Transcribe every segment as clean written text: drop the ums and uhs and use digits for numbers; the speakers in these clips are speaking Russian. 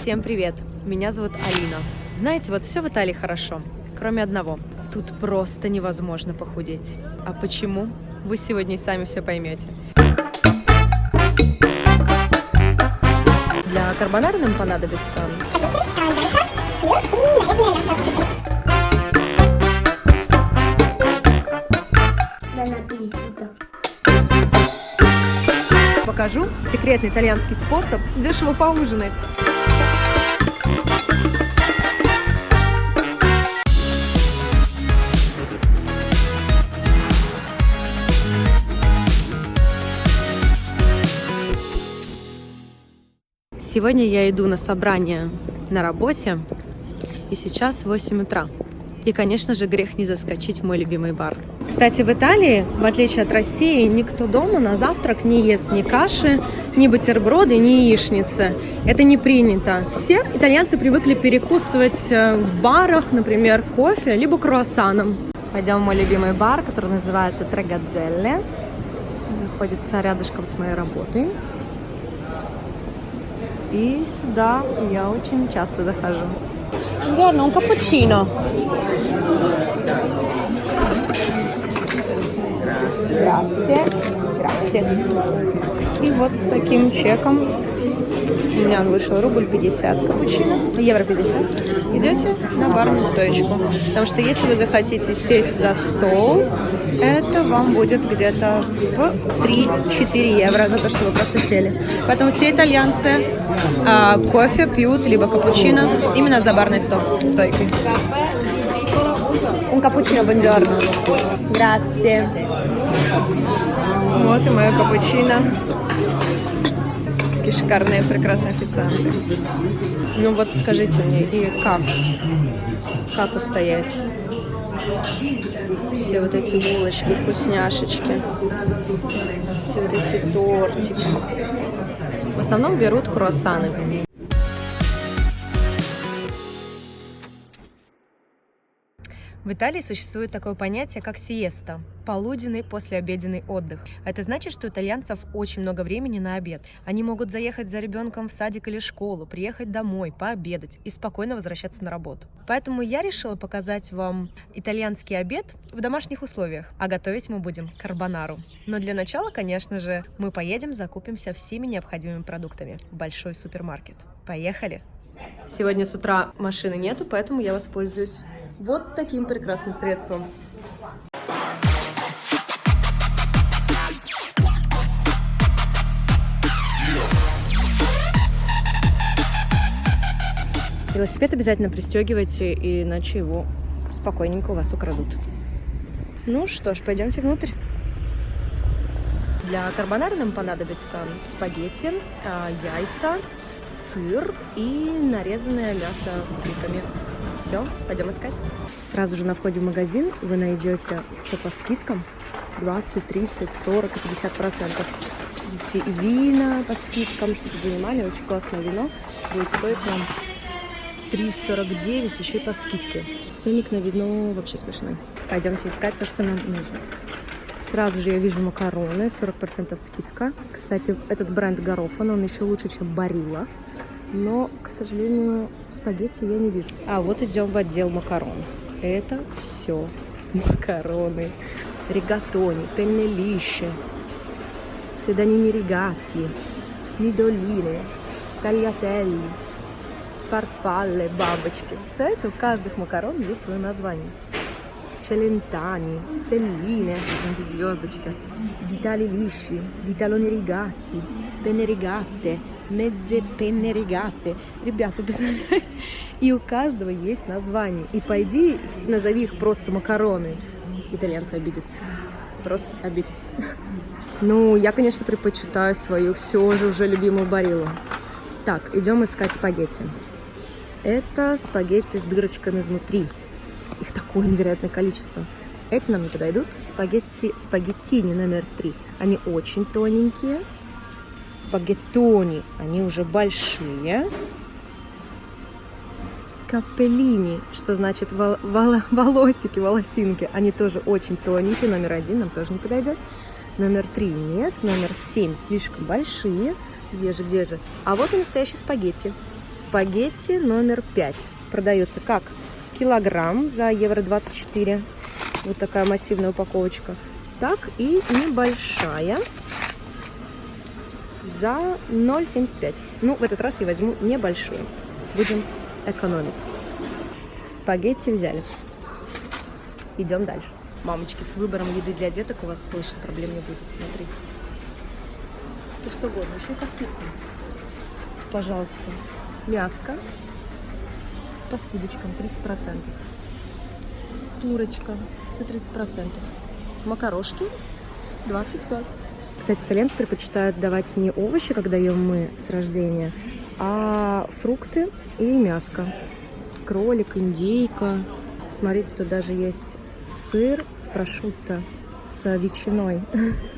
Всем привет! Меня зовут Алина. Знаете, вот все в Италии хорошо, кроме одного. Тут просто невозможно похудеть. А почему? Вы сегодня и сами все поймете. Для карбонары нам понадобится покажу секретный итальянский способ дешево поужинать. Сегодня я иду на собрание на работе, и сейчас 8 утра. И, конечно же, грех не заскочить в мой любимый бар. Кстати, в Италии, в отличие от России, никто дома на завтрак не ест ни каши, ни бутерброды, ни яичницы. Это не принято. Все итальянцы привыкли перекусывать в барах, например, кофе, либо круассаном. Пойдем в мой любимый бар, который называется Tre Gazzelle. Находится рядышком с моей работой. И сюда я очень часто захожу. Buongiorno, un cappuccino. Grazie. Grazie. И вот с таким чеком у меня он вышел рубль 50 капучино, евро 50. Идете на барную стоечку. Потому что если вы захотите сесть за стол, это вам будет где-то в 3-4 евро за то, что вы просто сели. Поэтому все итальянцы кофе пьют, либо капучино именно за барной стойкой. Un cappuccino, buongiorno. Grazie. Вот и мое капучино. Такие шикарные, прекрасные официанты. Ну вот скажите мне, и как устоять? Все вот эти булочки, вкусняшечки, все вот эти тортики. В основном берут круассаны. В Италии существует такое понятие, как сиеста – полуденный послеобеденный отдых. Это значит, что у итальянцев очень много времени на обед. Они могут заехать за ребенком в садик или школу, приехать домой, пообедать и спокойно возвращаться на работу. Поэтому я решила показать вам итальянский обед в домашних условиях, а готовить мы будем карбонару. Но для начала, конечно же, мы поедем, закупимся всеми необходимыми продуктами в большой супермаркет. Поехали! Сегодня с утра машины нету, поэтому я воспользуюсь вот таким прекрасным средством. Велосипед обязательно пристегивайте, иначе его спокойненько у вас украдут. Ну что ж, пойдемте внутрь. Для карбонары нам понадобится спагетти, яйца, сыр и нарезанное мясо кубиками. Все, пойдем искать. Сразу же на входе в магазин вы найдете все по скидкам. 20, 30, 40 и 50%. Все и вина по скидкам, чтобы вы понимали, очень классное вино. Будет стоить вам 3,49, еще и по скидке. Ценник на вино вообще смешной. Пойдемте искать то, что нам нужно. Сразу же я вижу макароны, 40% скидка. Кстати, этот бренд Garofano, он еще лучше, чем Barilla. Но, к сожалению, спагетти я не вижу. А вот идем в отдел макарон. Это все макароны. Ригатони, пenne lisce, sedanini rigati, midolline, tagliatelli, farfalle, бабочки. Представляете, у каждых макарон есть свое название. Celentani, stelline, значит звездочки. Ditali lisci, ditaloni rigati, penne rigate, mezze penne rigate. Ребят, вы представляете? И у каждого есть название. И пойди, назови их просто макароны. Итальянцы обидятся. Просто обидятся. Ну, я, конечно, предпочитаю свою все же уже любимую Бариллу. Так, идем искать спагетти. Это спагетти с дырочками внутри. Их такое невероятное количество. Эти нам не подойдут. Спагеттини номер 3. Они очень тоненькие. Спагеттони, они уже большие. Капеллини, что значит волосики, волосинки. Они тоже очень тоненькие. Номер 1 нам тоже не подойдет. Номер 3 нет. Номер 7 слишком большие. Где же? А вот и настоящие спагетти. Спагетти номер 5. Продается как килограмм за евро 24. Вот такая массивная упаковочка. Так и небольшая за 0,75. Ну, в этот раз я возьму небольшую. Будем экономить. Спагетти взяли. Идем дальше. Мамочки, с выбором еды для деток у вас точно проблем не будет. Смотрите. Все что угодно. Еще и по скидкам. Пожалуйста. Мяско. По скидочкам 30%. Турочка. Все 30%. Макарошки 25%. Кстати, итальянцы предпочитают давать не овощи, когда даем мы с рождения, а фрукты и мяско. Кролик, индейка. Смотрите, тут даже есть сыр с прошутто, с ветчиной.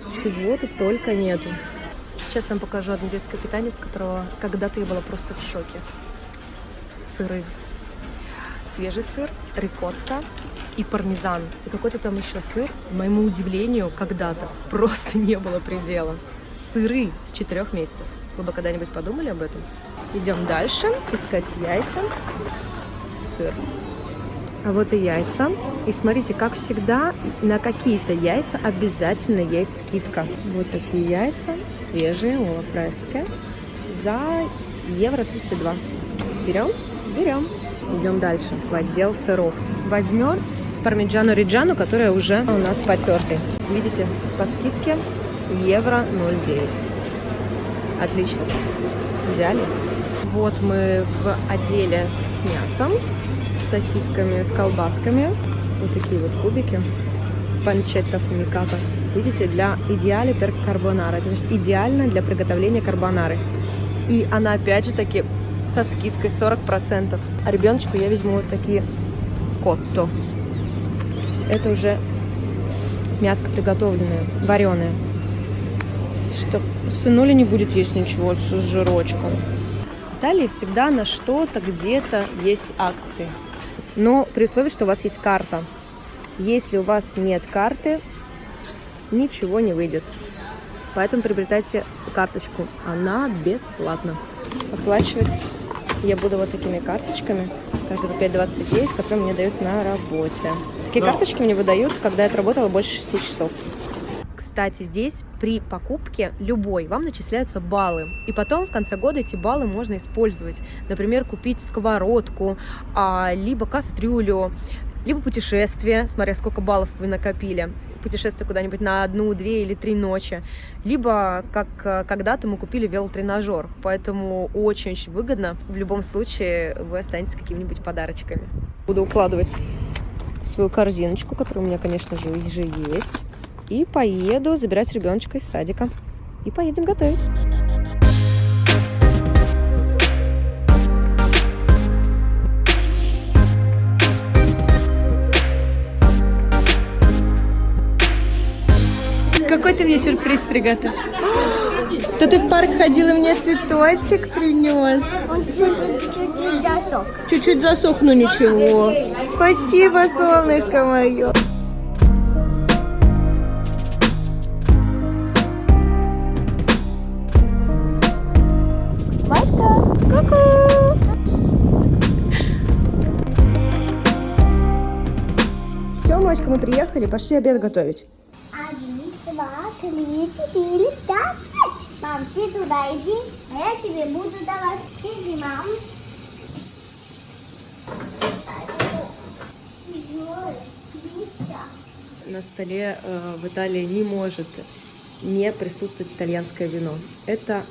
Чего тут только нету. Сейчас я вам покажу одно детское питание, с которого когда-то я была просто в шоке. Сыры. Свежий сыр, рикотта и пармезан. И какой-то там еще сыр, к моему удивлению, когда-то просто не было предела. Сыры с 4 месяцев. Вы бы когда-нибудь подумали об этом? Идем дальше, искать яйца. Сыр. А вот и яйца. И смотрите, как всегда, на какие-то яйца обязательно есть скидка. Вот такие яйца, свежие, олафреске, за евро 32. Берем? Берем. Идем дальше, в отдел сыров. Возьмем пармиджано-риджано, которая уже у нас потертый. Видите, по скидке евро 0,9. Отлично. Взяли. Вот мы в отделе с мясом, с сосисками, с колбасками. Вот такие вот кубики. Панчетта фумиката. Видите, для идеали пер карбонара. Это значит идеально для приготовления карбонары. И она опять же таки со скидкой 40%. А ребеночку я возьму вот такие котто. Это уже мяско приготовленное, вареное. Что сынуля не будет есть ничего с жирочком. В Италии всегда на что-то где-то есть акции. Но при условии, что у вас есть карта. Если у вас нет карты, ничего не выйдет. Поэтому приобретайте карточку. Она бесплатна. Оплачивать я буду вот такими карточками. Каждого 5,29, которые мне дают на работе. Такие карточки мне выдают, когда я отработала больше 6 часов. Кстати, здесь при покупке любой вам начисляются баллы. И потом в конце года эти баллы можно использовать. Например, купить сковородку, либо кастрюлю, либо путешествие, смотря сколько баллов вы накопили. Путешествие куда-нибудь на 1, 2 или 3 ночи. Либо, как когда-то мы купили велотренажер. Поэтому очень-очень выгодно. В любом случае вы останетесь с какими-нибудь подарочками. Буду укладывать свою корзиночку, которая у меня, конечно же, уже есть. И поеду забирать ребеночка из садика. И поедем готовить. Какой ты мне сюрприз приготовил? То ты в парк ходил и мне цветочек принес. Он чуть-чуть засох. Чуть-чуть засох, но ничего. Спасибо, солнышко мое. Машка, ку-ку. Все, Машка, мы приехали, пошли обед готовить. 1, 2, 3, 4, 5, 6. Мам, ты туда иди, а я тебе буду давать. Иди, мам. На столе в Италии не может не присутствовать итальянское вино. Это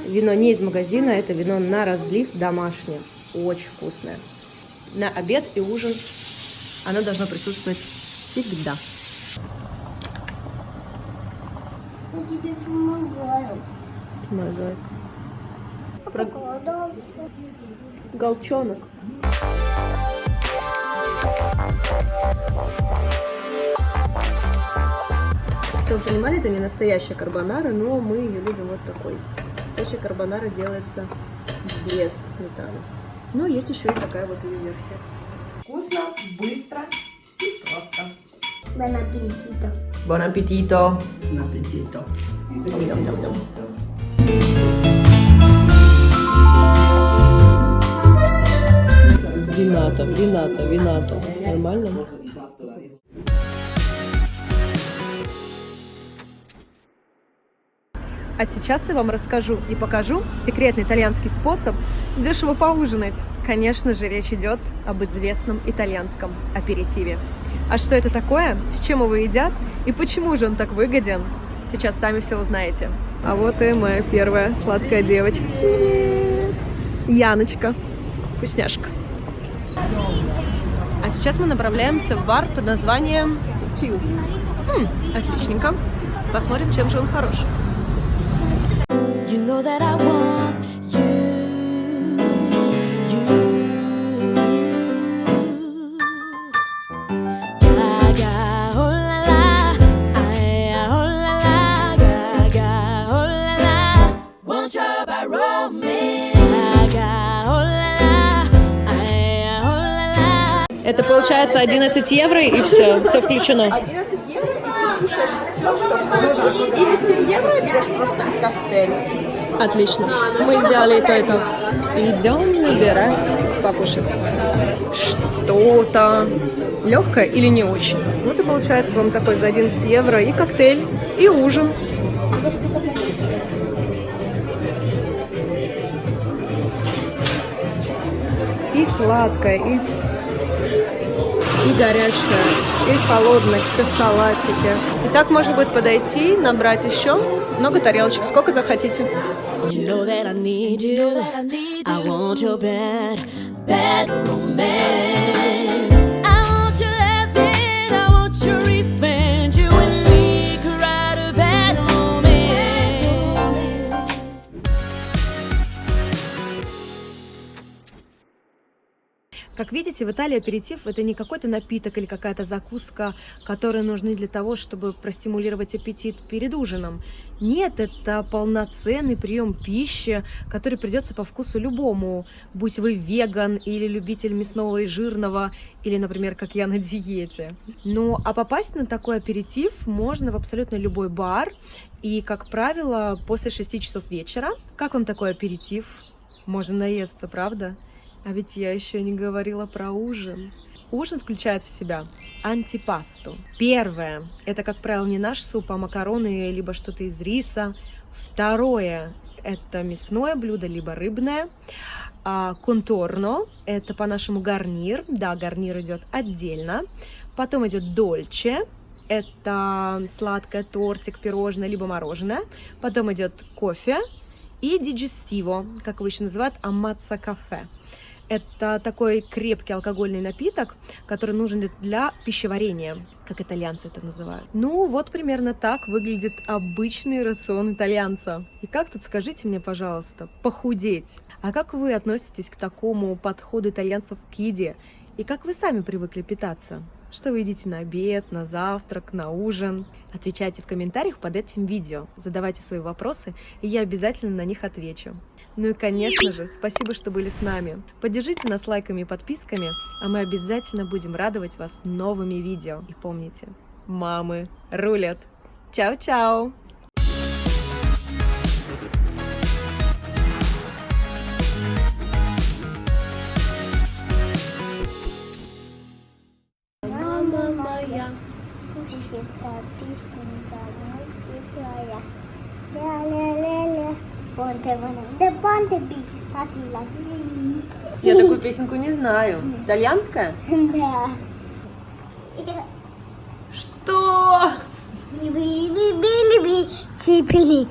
вино не из магазина, это вино на разлив домашнее. Очень вкусное. На обед и ужин оно должно присутствовать всегда. Я тебе помогаю. Мозаик. Покладу. Голчонок. Чтобы вы понимали, это не настоящая карбонара, но мы ее любим вот такой. Настоящая карбонара делается без сметаны. Но есть еще и такая вот ее версия. Вкусно, быстро и просто. Бон аппетито. Бон аппетито! Un appetito. Ням-ням-ням. Вината. Нормально? А сейчас я вам расскажу и покажу секретный итальянский способ дешево поужинать. Конечно же, речь идет об известном итальянском аперитиве. А что это такое, с чем его едят и почему же он так выгоден, сейчас сами все узнаете. А вот и моя первая сладкая девочка. Привет! Яночка. Вкусняшка. А сейчас мы направляемся в бар под названием Chills. Отличненько. Посмотрим, чем же он хорош. You know that I want you. Gaga, oh la la, oh la la, gaga, oh la la. Want you by romance. Gaga, oh la la, oh la la. Это получается 11 евро и все включено. 11 евро и кушаешь все, что хочешь. Или 7 евро берешь просто коктейль. Отлично. Мы сделали и то, и то. Идем набирать, покушать. Что-то легкое или не очень. Вот и получается вам такой за 11 евро и коктейль, и ужин. И сладкое, и горячее, и холодное, какие-то салатики. И так можно будет подойти, набрать еще много тарелочек, сколько захотите. You know that I need you. I want your bad, bad romance. I want your laughing, I want your revenge. You and me could write a bad romance. Как видите, в Италии аперитив – это не какой-то напиток или какая-то закуска, которые нужны для того, чтобы простимулировать аппетит перед ужином. Нет, это полноценный прием пищи, который придется по вкусу любому, будь вы веган или любитель мясного и жирного, или, например, как я, на диете. Ну, а попасть на такой аперитив можно в абсолютно любой бар, и, как правило, после 6 часов вечера. Как вам такой аперитив? Можно наесться, правда? А ведь я еще не говорила про ужин. Ужин включает в себя антипасту. Первое – это, как правило, не наш суп, а макароны, либо что-то из риса. Второе – это мясное блюдо, либо рыбное. Конторно – это по-нашему гарнир. Да, гарнир идет отдельно. Потом идет дольче. Это сладкое, тортик, пирожное, либо мороженое. Потом идет кофе. И диджестиво, как его еще называют, аммазза кафе. Это такой крепкий алкогольный напиток, который нужен для пищеварения, как итальянцы это называют. Ну, вот примерно так выглядит обычный рацион итальянца. И как тут, скажите мне, пожалуйста, похудеть? А как вы относитесь к такому подходу итальянцев к еде? И как вы сами привыкли питаться? Что вы едите на обед, на завтрак, на ужин? Отвечайте в комментариях под этим видео, задавайте свои вопросы, и я обязательно на них отвечу. Ну и, конечно же, спасибо, что были с нами. Поддержите нас лайками и подписками, а мы обязательно будем радовать вас новыми видео. И помните, мамы рулят. Чао-чао! Мама моя, песенка, твоя. Ля-ля-ля-ля. Понте би. Я такую песенку не знаю. Итальянская? Да. Что? Би-би-би-би-би. Сипили.